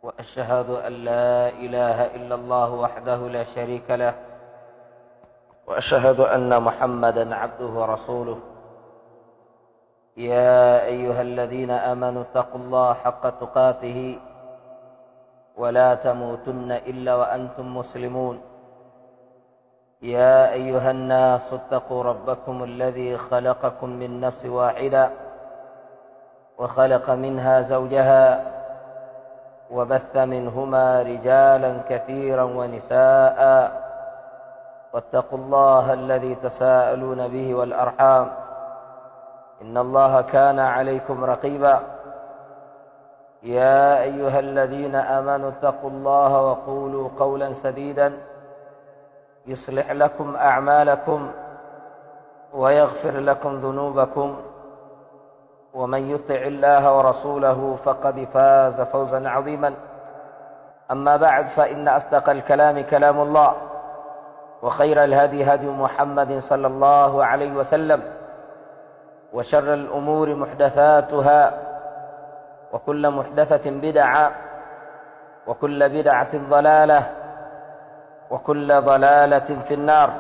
وأشهد أن لا إله إلا الله وحده لا شريك له، وأشهد أن محمدًا عبده ورسوله. يا أيها الذين آمنوا اتقوا الله حق تقاته ولا تموتن إلا وأنتم مسلمون. يا أيها الناس اتقوا ربكم الذي خلقكم من نفس واحدة وخلق منها زوجها وبث منهما رجالا كثيرا ونساء، واتقوا الله الذي تساءلون به والأرحام إن الله كان عليكم رقيبا. يا أيها الذين آمنوا اتقوا الله وقولوا قولا سديدا يصلح لكم أعمالكم ويغفر لكم ذنوبكم، ومن يطع الله ورسوله فقد فاز فوزا عظيما. أما بعد، فإن أصدق الكلام كلام الله، وخير الهدي هدي محمد صلى الله عليه وسلم، وشر الأمور محدثاتها، وكل محدثة بدعة، وكل بدعة ضلالة، وكل ضلالة في النار.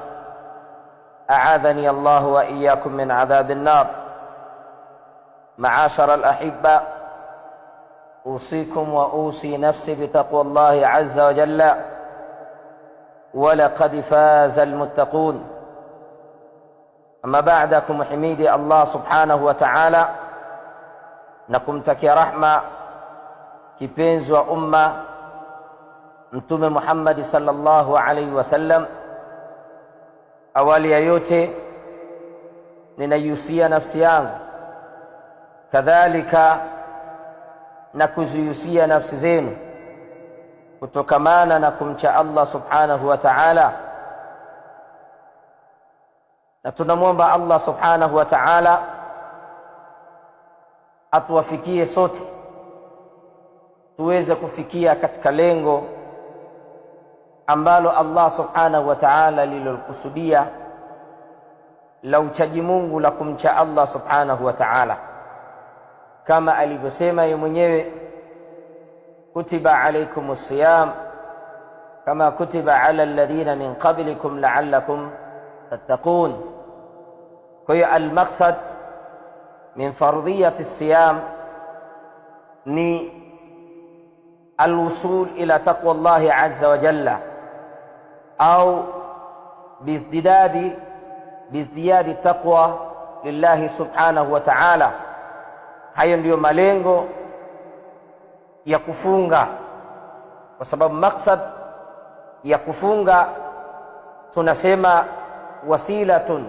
أعاذني الله وإياكم من عذاب النار. معاشر الأحبة، أوصيكم وأوصي نفسي بتقوى الله عز وجل، ولقد فاز المتقون. أما بعدكم حميدي الله سبحانه وتعالى نكمتكي رحمة kipenzi wa umma Mtume Muhammad sallallahu alaihi wasallam. Awali ya yote ninaihusia nafsi yangu, kadhalika na kuzihusia nafsi zenu kutokamana na kumcha Allah subhanahu wa ta'ala, na tunamwomba Allah subhanahu wa ta'ala atuwafikie sote tuweze kufikia katika lengo ambalo Allah subhanahu wa ta'ala lilokusudia la uchaji Mungu, la kumcha Allah subhanahu wa ta'ala, kama alivyosema yeye mwenyewe, kutiba alaykumus siyam kama kutiba ala alladhina min qablikum la'allakum tattaqun. Kwa hiyo almaqsad min fardhiyati siyam ni alwusul ila taqwa Allahi azza wa jalla, au biizdiyadi taqwa lillahi subhanahu wa ta'ala. Hayo ndiyo malengo ya kufunga, kwa sababu maksad ya kufunga tunasema wasilatun,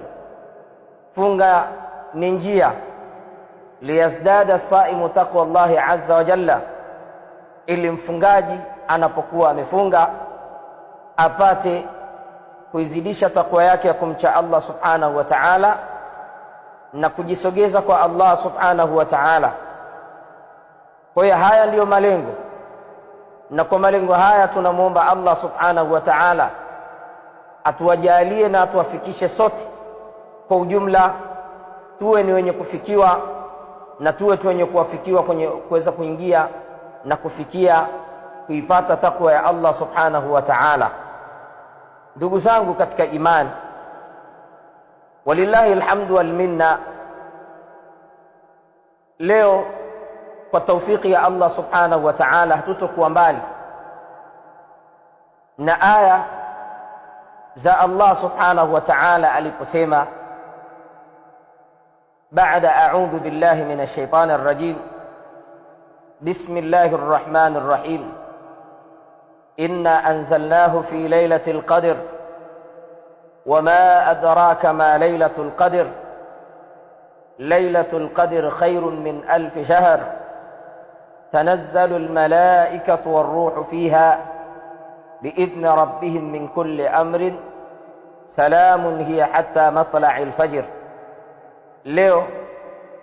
funga ni njia, liyazdada saimu taqwa Allahi azza wa jalla, ili mfungaji anapokuwa amefunga apate kuizidisha takwa yake ya kumcha Allah subhanahu wa ta'ala na kujisogeza kwa Allah subhanahu wa ta'ala. Kwa hiyo haya ndiyo malengo, na kwa malengo haya tunamwomba Allah subhanahu wa ta'ala atuwajalie na atuwafikishe sote kwa ujumla, tuwe ni wenye kufikiwa na tuwe tu wenye kuwafikiwa kwenye kuweza kuingia na kufikia kuipata takwa ya Allah subhanahu wa ta'ala. Ndugu zangu katika imani, walillahi alhamdu wal minna, leo kwa taufiki ya Allah subhanahu wa ta'ala hatutokuwa mbali na aya za Allah subhanahu wa ta'ala aliposema baada a'udhu billahi minash shaitani rrajim, bismillahir rahmanir rahim, inna anzalnahu fi laylatil qadr wama adraka ma laylatul qadr laylatul qadr khairun min alf shahr tanazzalul malaikatu warruhu fiha biidhni rabbihim min kulli amrin salamun hiya hatta matla'il fajr. Leo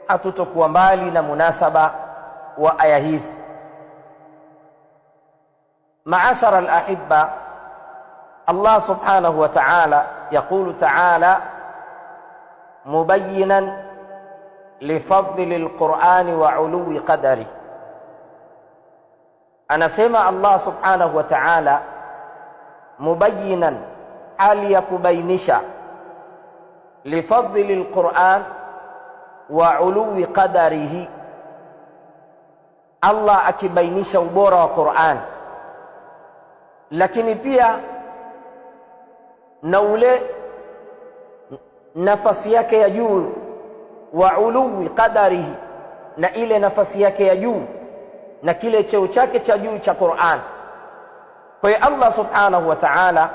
hatutokuwa mbali na munasaba wa aya hizi. Maashara al-ahibba, Allah subhanahu wa ta'ala yaqulu ta'ala mubayyinan lifadli al-Qur'ani wa uluwi qadari, anasema Allah subhanahu wa ta'ala mubayyinan, hali ya kubainisha, lifadli alquran wa uluwi qadarihi, Allah akibainisha ubora wa Qur'an, lakini pia na ule nafasi yake ya juu, wa uluwi qadarihi, na ile nafasi yake ya juu na kile cheo chake cha juu cha Qur'an. Kwa hiyo Allah subhanahu wa ta'ala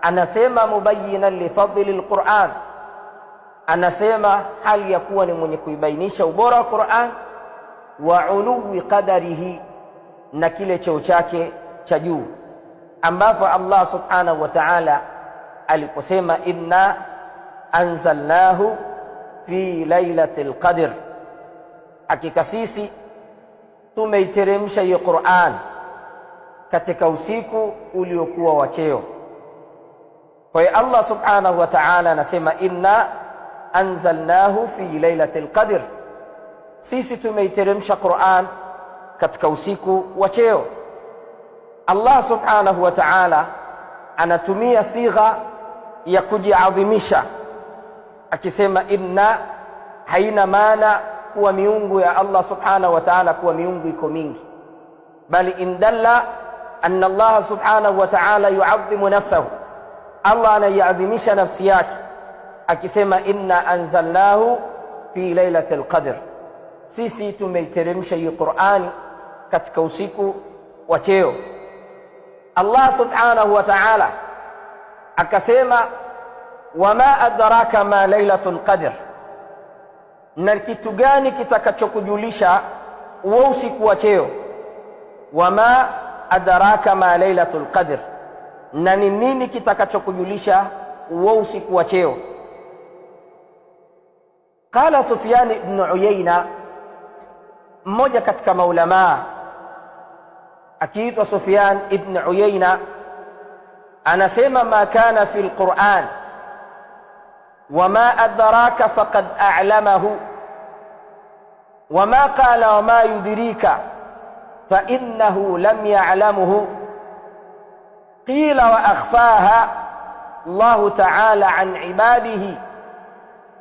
anasema mubayyinan lifadli alquran, anasema hali ya kuwa ni mwenye kuibainisha ubora wa Qur'an, wa uluwi qadarihi, na kile cheo chake cha juu, ambapo Allah subhanahu wa ta'ala aliposema inna anzalnahu fi lailatul qadr, hakika sisi tumeiteremsha hiyo Qur'an katika usiku uliokuwa wa cheo. Kwa hiyo Allah subhanahu wa ta'ala anasema inna anzalnahu fi lailatul qadr, sisi tumeiteremsha Qur'an katika usiku wa cheo. Allah subhanahu wa ta'ala anatumia sigha ya kujiadhimisha akisema inna, haina maana kuwa miungu ya Allah subhanahu wa ta'ala kuwa miungu iko mingi, bali indalla anna Allah subhanahu wa ta'ala yu'adhimu nafsahu, Allah anaiadhimisha nafsi yake akisema inna anzalnahu fi lailatul qadr, sisi tumeiteremsha hii Qur'ani katika usiku wa cheo. Allah subhanahu wa ta'ala akasema wama adraka ma lailatul qadr, na kitu gani kitakachokujulisha huo usiku wa cheo? Wama adraka ma lailatul qadr, na ni nini kitakachokujulisha huo usiku wa cheo? Qala Sufyan ibn Uyayna, mmoja katika maulamaa akiitwa Sufyan ibn Uyayna, anasema ma kana fi alquran wama adraka faqad a'lamahu wama qala wama yudrika fa innahu lam ya'lamuhu qila wa akhfaha Allah ta'ala an ibadihi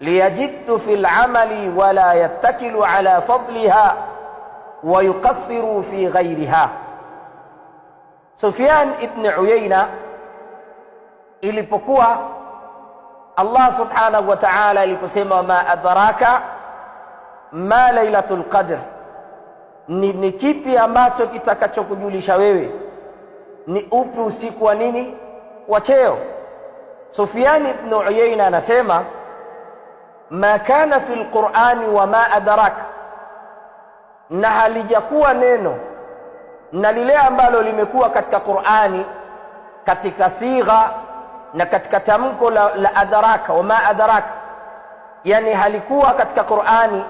liyajiddu fil amali wa la yattakilu ala fadliha wa yuqassiru fi ghayriha. Sufyan ibn Uyayna, ilipokuwa Allah subhanahu wa ta'ala aliposema ma adraka ma lailatul qadr, ni kipi ambacho kitakachokujulisha wewe ni upi usiku wa nini wa cheo? Sufyan ibn Uyayna anasema ma kana fil qur'ani wa ma adraka, na halijakuwa neno na lile ambalo limekuwa katika Qur'ani katika sigha na katika tamko la adraka wa ma adraka, yani halikuwa katika Qur'ani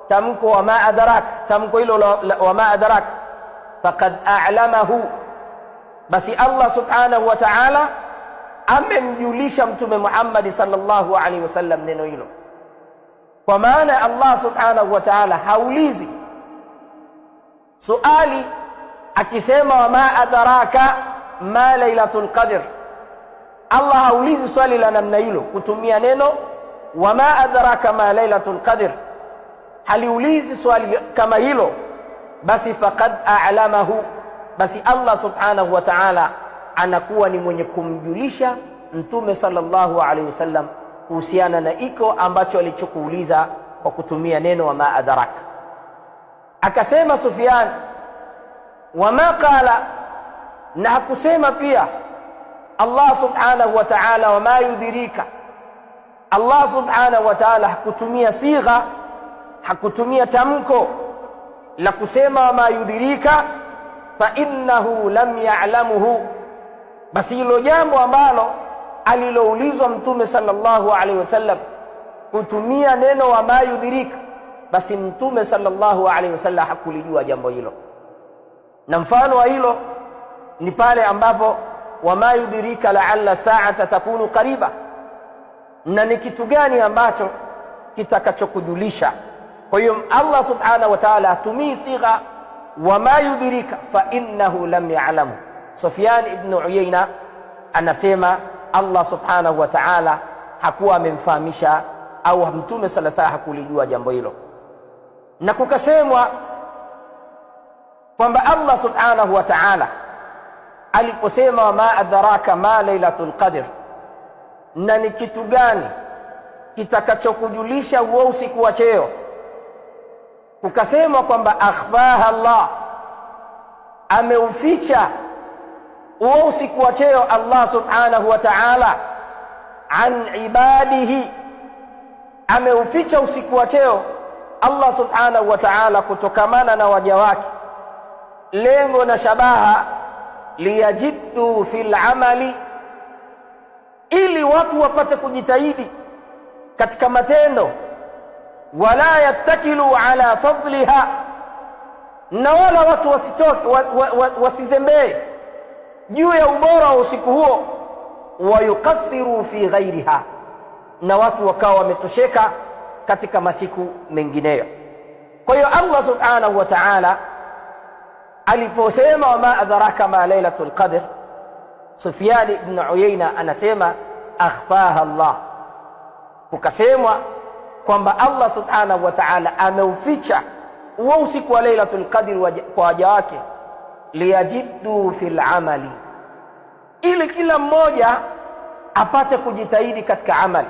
tamko wa ma adraka, tamko hilo wa ma adraka, faqad a'lamahu, basi Allah subhanahu wa ta'ala amemjulisha Mtume Muhammad sallallahu alaihi wasallam neno hilo. Kwa maana Allah subhanahu wa ta'ala haulizi suali akisema wa ma adraka ma lailatul qadr, Allah haulizi swali la namna hilo kutumia neno wa ma adraka ma lailatul qadr, haliulizi swali kama hilo, basi faqad a'lamahu, basi Allah subhanahu wa ta'ala anakuwa ni mwenye kumjulisha Mtume sallallahu alaihi wasallam kuhusiana na iko ambacho alichokuuliza kwa kutumia neno wa ma adraka. Akasema Sufyan wama qala, na hakusema pia Allah subhanahu wa ta'ala wama yudhirika. Allah subhanahu wa ta'ala hakutumia sigha, hakutumia tamko la kusema wama yudhirika fa innahu lam ya'lamuhu, basi hilo jambo ambalo aliloulizwa Mtume sallallahu alaihi wasallam kutumia neno wama yudhirika, basi Mtume sallallahu alaihi wasallam hakulijua jambo hilo. Na mfano wa hilo ni pale ambapo wama yudhirika la'alla sa'ata takunu qariba, na ni kitu gani ambacho kitakachokujulisha. Kwa hiyo Allah subhanahu wa ta'ala hatumii sigha wama yudhirika fa innahu lam ya'lamu. Sufyan ibn Uyayna anasema Allah subhanahu wa ta'ala hakuwa amemfahamisha au Mtume sallallahu alayhi wasallam hakulijua jambo hilo. Na kukasemwa kwamba Allah subhanahu wa ta'ala aliposema ma adraka ma lailatul qadr, na ni kitu gani kitakachokujulisha huo usiku wa cheo, kukasemwa kwamba akhfaha Allah, ameuficha huo usiku wa cheo Allah subhanahu wa ta'ala an ibadihi, ameuficha usiku wa cheo Allah subhanahu wa ta'ala kutokamana na waja wake. Lengo na shabaha liyajiddu fil amali, ili watu wapate kujitahidi katika matendo. Wala yattakilu ala fadliha, na wala watu wasizembee juu ya ubora wa usiku huo. Wayuqassiru fi ghairiha, na watu wakawa wametosheka katika masiku mengineyo. Kwa hiyo Allah subhanahu wa ta'ala aliposema wama adraka ma lailatul qadr, Sufyan ibn Uyayna anasema akhfaha Allah, kukasemwa kwamba Allah subhanahu wa ta'ala ameuficha huo usiku wa lailatul qadr kwa waja wake, liyajiddu fil amali, ili kila mmoja apate kujitahidi katika amali.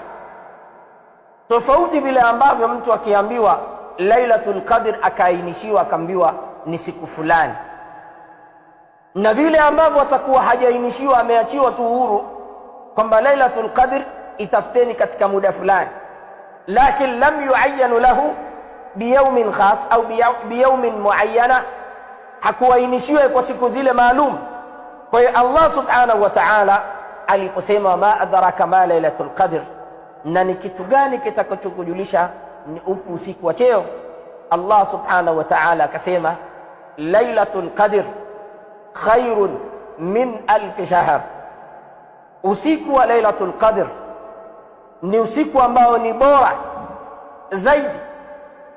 Tofauti vile ambavyo mtu akiambiwa lailatul qadr akaainishiwa akaambiwa ni siku fulani, na vile ambavyo atakuwa hajainishiwa ameachiwa tu uhuru kwamba lailatul qadr itafuteni katika muda fulani, lakin lam yuayyanu lahu biyawmin khas au biyawmin muayyana, hakuainishiwa kwa siku zile maalum. Kwa hiyo Allah subhanahu wa ta'ala aliposema ma adraka ma lailatul qadr, na ni kitu gani kitakachokujulisha ni upi usiku wa cheo, Allah subhanahu wa ta'ala akasema lailatul qadr khairun min alf shahr, usiku wa lailatul qadr ni usiku ambao ni bora zaidi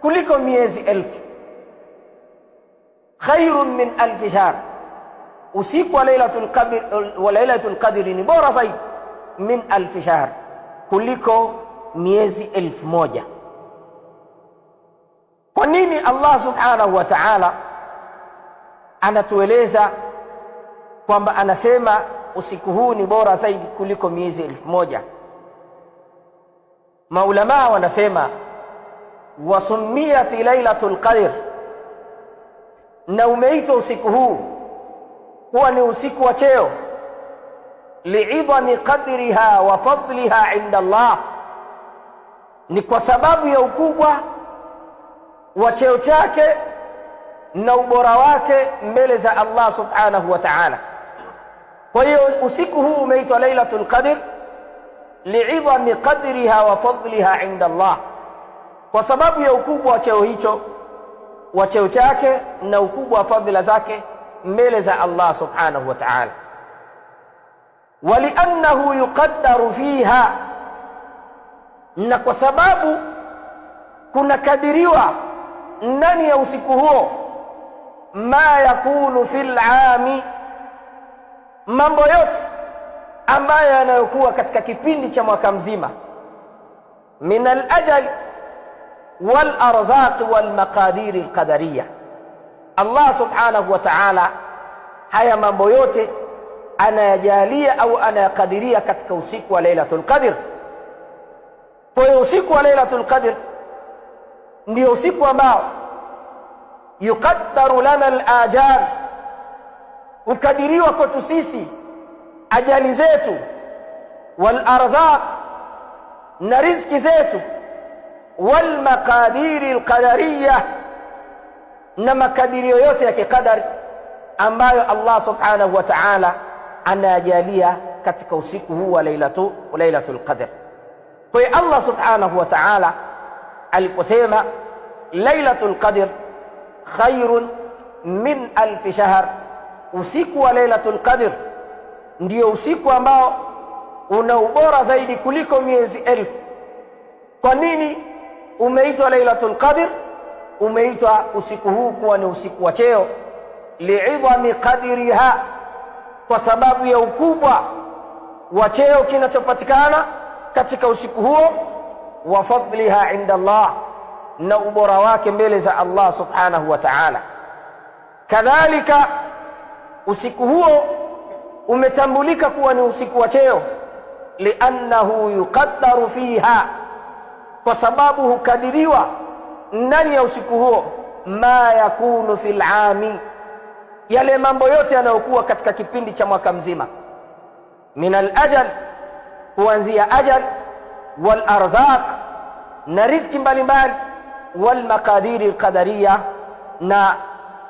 kuliko miezi elfu. Khairun min alf shahr, usiku wa lailatul qadr ni bora zaidi min alf shahr, kuliko miezi 1000. Kwa nini Allah subhanahu wa ta'ala anatueleza kwamba anasema usiku huu ni bora zaidi kuliko miezi 1000? Maulama wanasema wasumiyat lailatul qadr, na umeitwa usiku huu kuwa ni usiku wa cheo, li'idhami qadriha wa fadliha inda Allah, ni kwa sababu ya ukubwa wa cheo chake na ubora wake mbele za Allah subhanahu wa ta'ala. Kwa hiyo usiku huu umeitwa lailatul qadr li'idhami qadriha wa fadliha inda Allah, kwa sababu ya ukubwa wa cheo hicho, wa cheo chake na ukubwa wa fadhila zake mbele za Allah subhanahu wa ta'ala. Waliannahu yuqaddaru fiha, na kwa sababu kuna kadiriwa ndani ya usiku huo ma yakunu fil ami, mambo yote ambayo yanayokuwa katika kipindi cha mwaka mzima, min al-ajal wal arzaq wal maqadir al-qadariyah. Allah subhanahu wa ta'ala haya mambo yote anayajalia au anayakadiria katika usiku wa lailatul qadr. Kwa hiyo usiku wa lailatul qadr ndio usiku ambao yuqaddaru lana al-ajal, ukadiriwa kwetu sisi ajali zetu, wal arzaq, na riziki zetu, wal maqadir al-qadariyah, na makadirio yote ya kikadari ambayo Allah subhanahu wa ta'ala anajalia katika usiku huu wa lailatul qadr. Kwa hiyo Allah subhanahu wa ta'ala aliposema lailatul qadr khairun min alf shahr, usiku wa lailatul qadr ndio usiku ambao una ubora zaidi kuliko miezi 1000. Kwa nini umeitwa lailatul qadr? umeitwa usiku huu kuwa ni usiku wa cheo, li'idhami qadriha, kwa sababu ya ukubwa wa cheo kinachopatikana katika usiku huo, wa fadliha inda Allah, na ubora wake mbele za Allah subhanahu wa ta'ala. Kadhalika usiku huo umetambulika kuwa ni usiku wa cheo, liannahu yuqaddaru fiha, kwa sababu hukadiriwa ndani ya usiku huo ma yakunu fil ami, yale mambo yote yanayokuwa katika kipindi cha mwaka mzima, min al-ajal, kuanzia ajal, wal arzaq, na riziki mbalimbali, wal maqadiri al-qadariyya, na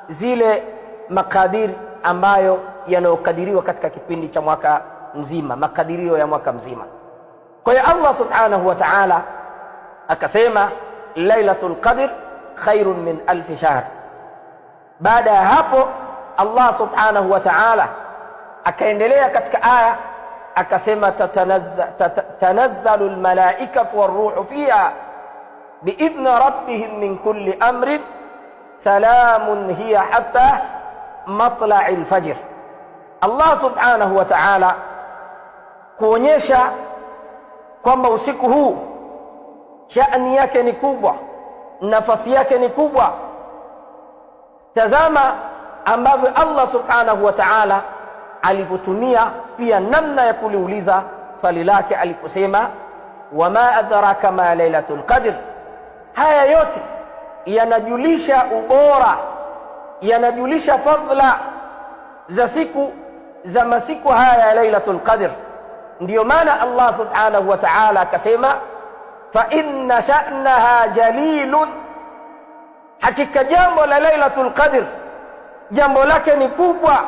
zile makadiri ambayo yanayokadiriwa katika kipindi cha mwaka mzima, makadirio ya mwaka mzima. Kwa hiyo Allah subhanahu wa ta'ala akasema lailatul qadr khairun min alf shahr. Baada ya hapo Allah subhanahu wa ta'ala akaendelea katika aya akasema tanazzalu almalaikatu waruhu fiha biidhni rabbihim min kulli amrin salamun hiya hatta matla'i alfajr. Allah subhanahu wa ta'ala kuonyesha kwamba usiku huu shani yake ni kubwa, nafasi yake ni kubwa. Tazama ambavyo Allah subhanahu wa ta'ala alipotumia pia namna ya kuliuliza swali lake aliposema wama adraka ma lailatul qadr. Haya yote yanajulisha ubora, yanajulisha fadla za masiku haya ya lailatul qadr. Ndiyo maana Allah subhanahu wa ta'ala akasema fa inna sha'naha jalilun, hakika jambo la lailatul qadr jambo lake ni kubwa,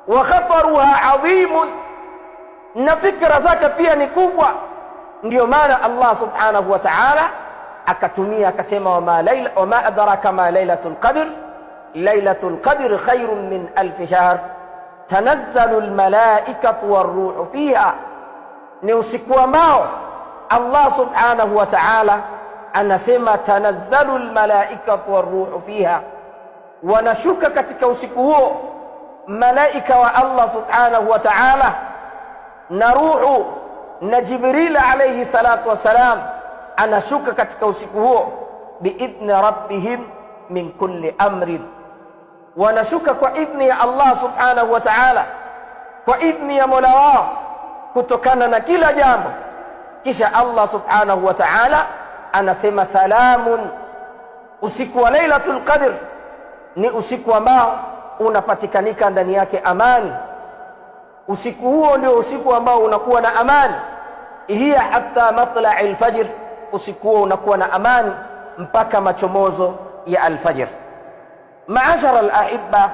wa khataruha adhimun, na fikra zake pia ni kubwa. Ndiyo maana Allah subhanahu wa ta'ala akatumia akasema wama adraka ma lailatul qadr, lailatul qadr khairun min alf shahr tanazzalu almalaikatu waruhu fiha. Ni usiku ambao Allah subhanahu wa ta'ala anasema tanazzalu almalaikatu waruhu fiha, wanashuka katika usiku huo malaika wa Allah subhanahu wa ta'ala na ruhu na Jibril alayhi salatu wasalam anashuka katika usiku huo biidhni rabbihim min kulli amrin, wanashuka kwa idhni ya Allah subhanahu wa ta'ala, kwa idhni ya Mola wao kutokana na kila jambo. Kisha Allah subhanahu wa ta'ala anasema salamun, usiku wa lailatul qadr ni usiku ambao unapatikanika ndani yake amani. Usiku huo ndio usiku ambao unakuwa na amani, hiya hatta matla'il fajr, usiku huo unakuwa na amani mpaka machomozo ya alfajr. Ma'ashara al-ahibba,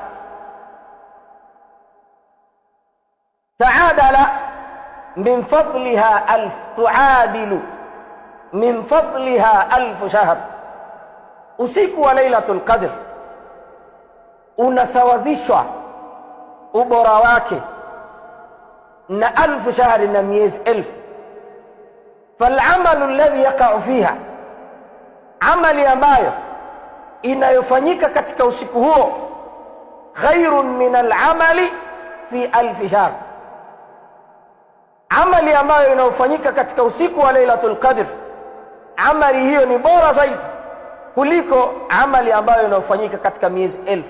ta'adala min fadliha alf, tuadilu min fadliha alf shahr. Usiku wa lailatul qadr unasawazishwa ubora wake na alf shahri, na miezi elfu. Falamalu alladhi yaqa'u fiha, amali ambayo inayofanyika katika usiku huo khairun min alamali fi alf shahr, amali ambayo inayofanyika katika usiku wa lailatul qadr, amali hiyo ni bora zaidi kuliko amali ambayo inayofanyika katika miezi elfu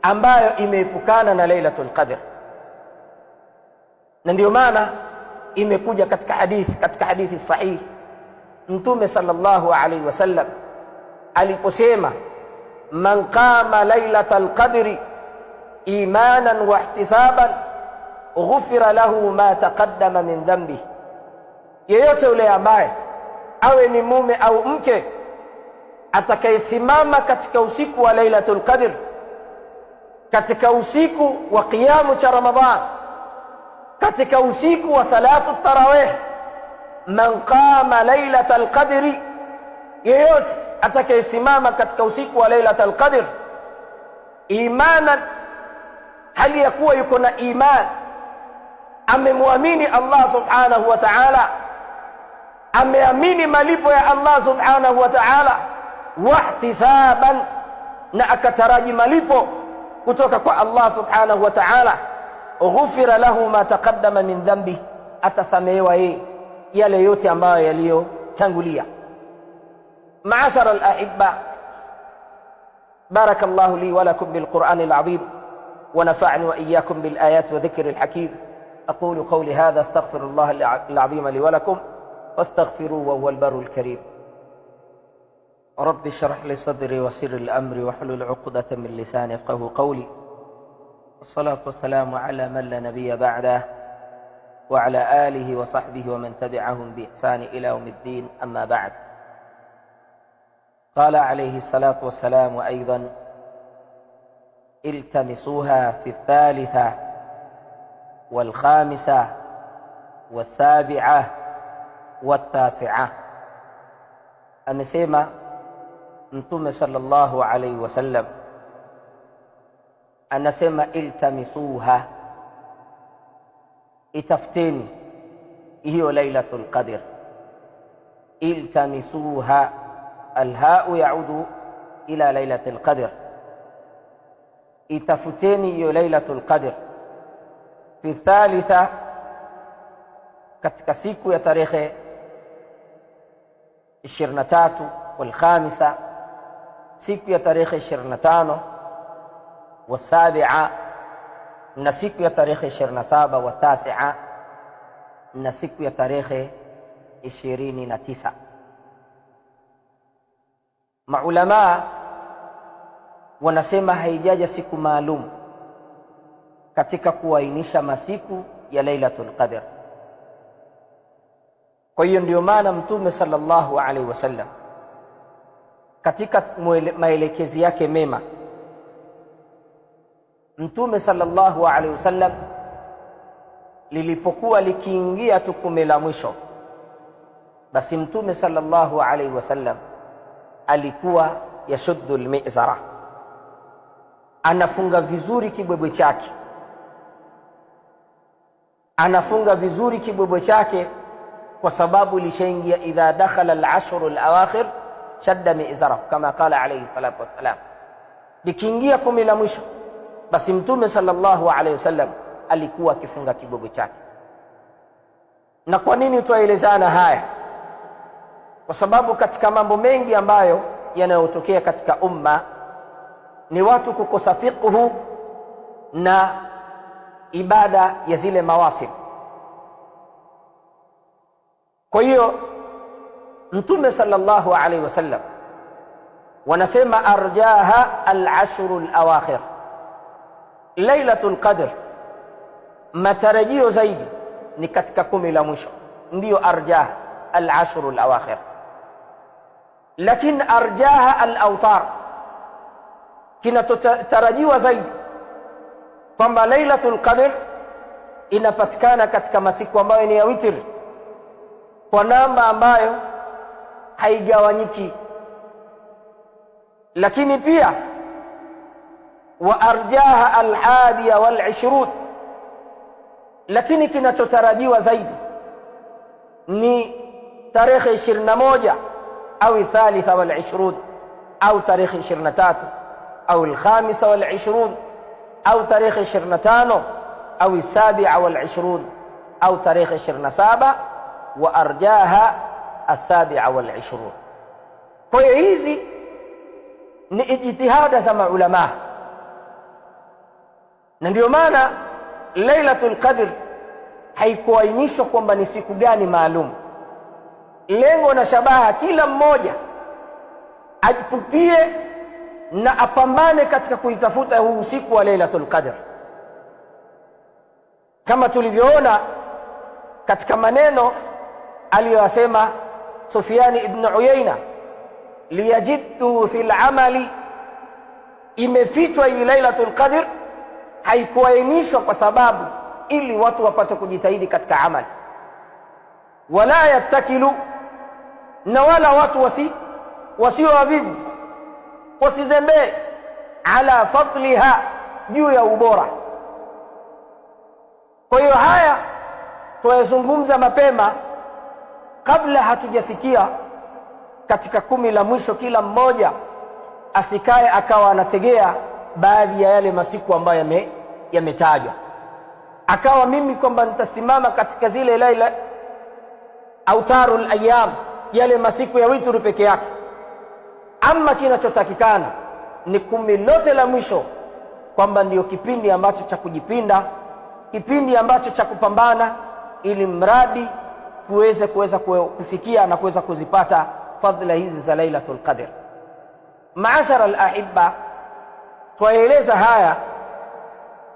ambayo imeepukana na lailatul qadr. Na ndio maana imekuja katika hadithi sahihi Mtume sallallahu alaihi wasallam aliposema man qama lailatal qadri imanan wa ihtisaban ghufira lahu ma taqaddama min dhanbi, yeyote yule ambaye awe ni mume au mke atakayesimama katika usiku wa lailatul qadr, katika usiku wa qiyamu cha Ramadhan, katika usiku wa salatu tarawih, man qama lailatal qadri, yeyote atakayesimama katika usiku wa lailatul qadr imanan, hali ya kuwa yuko na iman, amemwamini Allah subhanahu wa ta'ala, ameamini malipo ya Allah subhanahu wa ta'ala, wahtisaban, na akataraji malipo kutoka kwa Allah subhanahu wa ta'ala, ghufira lahu ma taqaddama min dhanbi, atasamehewa yeye yale yote ambayo yaliyotangulia. Ma'ashara al-ahibba, barakallahu li wa lakum bil Qur'anil azim wa nafa'ani wa iyyakum bil ayati wa dhikril hakim. aqulu qawli hadha astaghfirullah al-azim li wa lakum fastaghfiruhu wa huwal barrul karim. رب اشرح لي صدري ويسر لي امري واحلل عقدة من لساني يفقهوا قولي. والصلاة والسلام على من لا نبي بعده وعلى آله وصحبه ومن تبعهم بإحسان إلى يوم الدين. أما بعد، قال عليه الصلاة والسلام أيضا: التمسوها في الثالثة والخامسة والسابعة والتاسعة. amesema Mtume sallallahu alayhi wasallam, anasema iltamisuha, itafteni hiyo lailatul qadr. iltamisuha, alhau yaudu ila lailatul qadr, itafuteni hiyo lailatul qadr. fi thalitha, katika siku ya tarehe 23, wal khamisa, siku ya tarehe 25, wasabi'a, na siku ya tarehe 27, watasi'a, na siku ya tarehe 29. Maulama wanasema haijaja siku maalum katika kuainisha masiku ya Lailatul Qadr. Kwa hiyo ndio maana Mtume sallallahu alaihi wasallam katika maelekezi yake mema, Mtume sallallahu alaihi wasallam lilipokuwa likiingia tu kumi la mwisho, basi Mtume sallallahu alaihi wasallam alikuwa yashuddu almizara, anafunga vizuri kibwebwe chake, anafunga vizuri kibwebwe chake, kwa sababu lishaingia idha dakhala al-ashru al-awakhir shadda mizara, kama qala alayhi salatu wassalam. Likiingia kumi la mwisho, basi Mtume sallallahu alayhi wasallam alikuwa akifunga kibwebwe chake. Na kwa nini tuelezana haya? Kwa sababu katika mambo mengi ambayo yanayotokea katika umma ni watu kukosa fiqhu na ibada ya zile mawasim. Kwa hiyo Mtume sallallahu alaihi wasallam wanasema arjaha al-ashru al-awakhir, Lailatul Qadr matarajio zaidi ni katika kumi la mwisho, ndiyo arjaha al-ashru al-awakhir. Lakini arjaha al-awtar, kinatarajiwa zaidi kwamba Lailatul Qadr inapatikana katika masiku ambayo ni ya witr, kwa namba ambayo haigawanyiki. Lakini pia wa arjaha al-hadiya wal-ishrun, lakini kinachotarajiwa zaidi ni tarehe 21 au thalitha wal-ishrun au tarehe 23 au al-khamisa wal-ishrun au tarehe 25 au sabi'a wal-ishrun au tarehe 27 wa arjaha as-sabi'a wal-ishrun. Kwa hiyo hizi ni ijtihada za maulama, na ndio maana Lailatul Qadr haikuainishwa kwamba ni siku gani maalum. Lengo na shabaha, kila mmoja ajipupie na apambane katika kuitafuta huu usiku wa Lailatul Qadr, kama tulivyoona katika maneno aliyosema Sufyan ibn Uyayna, liyajiddu fil amali, imefichwa hii Lailatul Qadr, haikuainishwa kwa sababu ili watu wapate kujitahidi katika amali. Wala yattakilu, na wala watu wasio wavivu, wasizembee, ala fadliha, juu ya ubora. Kwa hiyo haya tuyazungumza mapema kabla hatujafikia katika 10 la mwisho kila mmoja asikae akawa anategea baadhi ya yale masiku ambayo yametajwa, akawa mimi kwamba nitasimama katika zile laila autarul ayyam, yale masiku ya witri peke yake. Ama kinachotakikana ni 10 lote la mwisho, kwamba ndio kipindi ambacho cha kujipinda, kipindi ambacho cha kupambana, ili mradi tuweze kufikia na kuweza kuzipata fadhila hizi za Lailatul Qadr. Maashara al-ahibba, twaeleza haya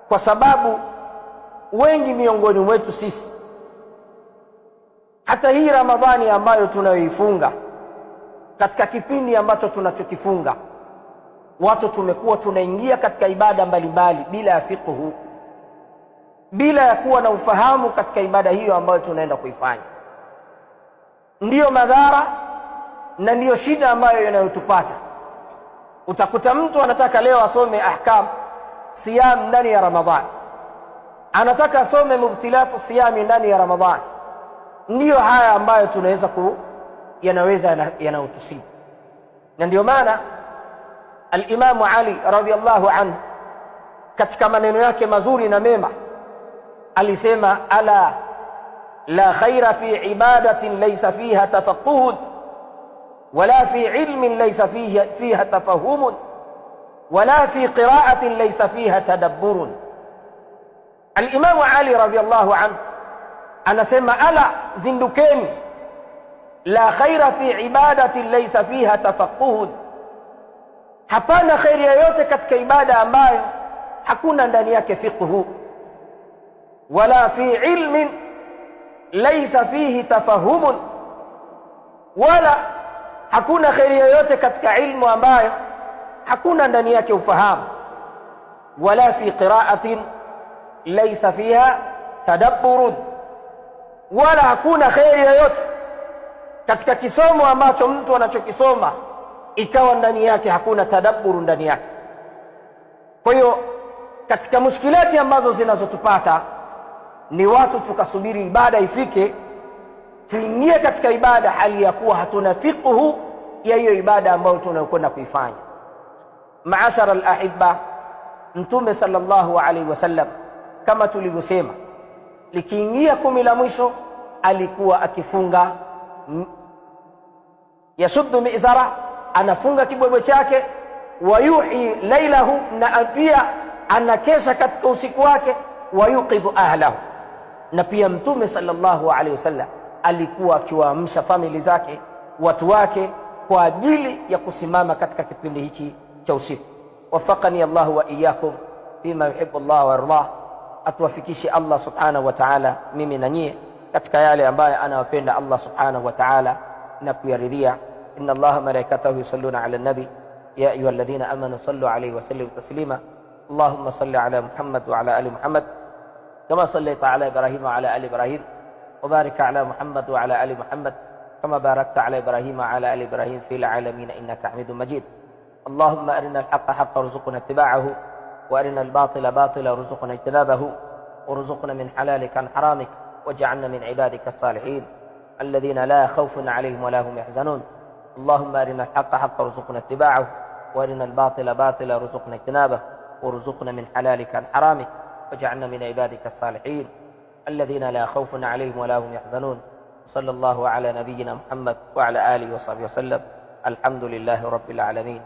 kwa sababu wengi miongoni mwetu sisi, hata hii Ramadhani ambayo tunayoifunga, katika kipindi ambacho tunachokifunga, watu tumekuwa tunaingia katika ibada mbalimbali bila ya fiqhu, bila ya kuwa na ufahamu katika ibada hiyo ambayo tunaenda kuifanya. Ndiyo madhara na ndiyo shida ambayo yanayotupata. Utakuta mtu anataka leo asome ahkam siyam ndani ya Ramadhani, anataka asome mubtilatu siyami ndani ya Ramadhani. Ndiyo haya ambayo tunaweza yanautusibu. Na ndiyo maana al-Imamu Ali radhiyallahu anhu katika maneno yake mazuri na mema alisema, ala la khaira fi ibadatin laysa fiha tafaqquh wala fi ilmin laysa fiha tafahum wala fi qira'atin laysa fiha tadabbur. Al-Imamu Ali radhiyallahu anhu anasema, ala, zindukeni, la khaira fi ibadatin laysa fiha tafaqquh, hapana khairi yoyote katika ibada ambayo hakuna ndani yake fiqhu, wala fi ilmin laysa fihi tafahumun, wala hakuna khairi yoyote katika ilmu ambayo hakuna ndani yake ufahamu, wala fi qira'atin laysa fiha tadabbur, wala hakuna khairi yoyote katika kisomo ambacho mtu anachokisoma ikawa ndani yake hakuna tadabburu ndani yake. Kwa hiyo katika mushkilati ambazo zinazotupata ni watu tukasubiri ibada ifike, tuingie katika ibada hali ya kuwa hatuna fiqhu ya hiyo ibada ambayo tunayokwenda kuifanya. Maashara al-ahibba, Mtume sallallahu alaihi wasallam kama tulivyosema, likiingia 10 la mwisho alikuwa akifunga yashuddu mizara, anafunga kibwebwe chake, wayuhi lailahu, na pia anakesha katika usiku wake, wayuqidhu ahlahu. Na pia Mtume sallallahu alaihi wasallam alikuwa akiwaamsha famili zake, watu wake, kwa ajili ya kusimama katika kipindi hichi cha usiku. Wafaqani Allah wa iyyakum fima yuhibbu Allah wa yardah, atuwafikishe Allah subhanahu wa ta'ala mimi na nyie katika yale ambayo anawapenda Allah subhanahu wa ta'ala na kuyaridhia. inna Allaha malaikatahu yusalluna ala nabi ya ayyuhalladhina amanu sallu alayhi wa sallimu taslima. Allahumma salli ala Muhammad wa ala ali Muhammad kama sallaita ala Ibrahim wa ala ali Ibrahim, wa barik ala Muhammad wa ala ali Muhammad kama barakta ala Ibrahim wa ala ali Ibrahim fil alamin innaka Hamidum Majid. Allahumma arina al-haqqa haqqan warzuqna ittiba'ahu wa arina al-batila batila warzuqna ijtinabahu warzuqna min halalika an haramik waj'alna min ibadika as-salihin الذين لا خوف عليهم ولا هم يحزنون. اللهم أرنا الحق حقا وارزقنا اتباعه وأرنا الباطل باطلا وارزقنا اجتنابه وارزقنا من حلالك عن حرامك واجعلنا من عبادك الصالحين الذين لا خوف عليهم ولا هم يحزنون. صلى الله على نبينا محمد وعلى آله وصحبه وسلم. الحمد لله رب العالمين.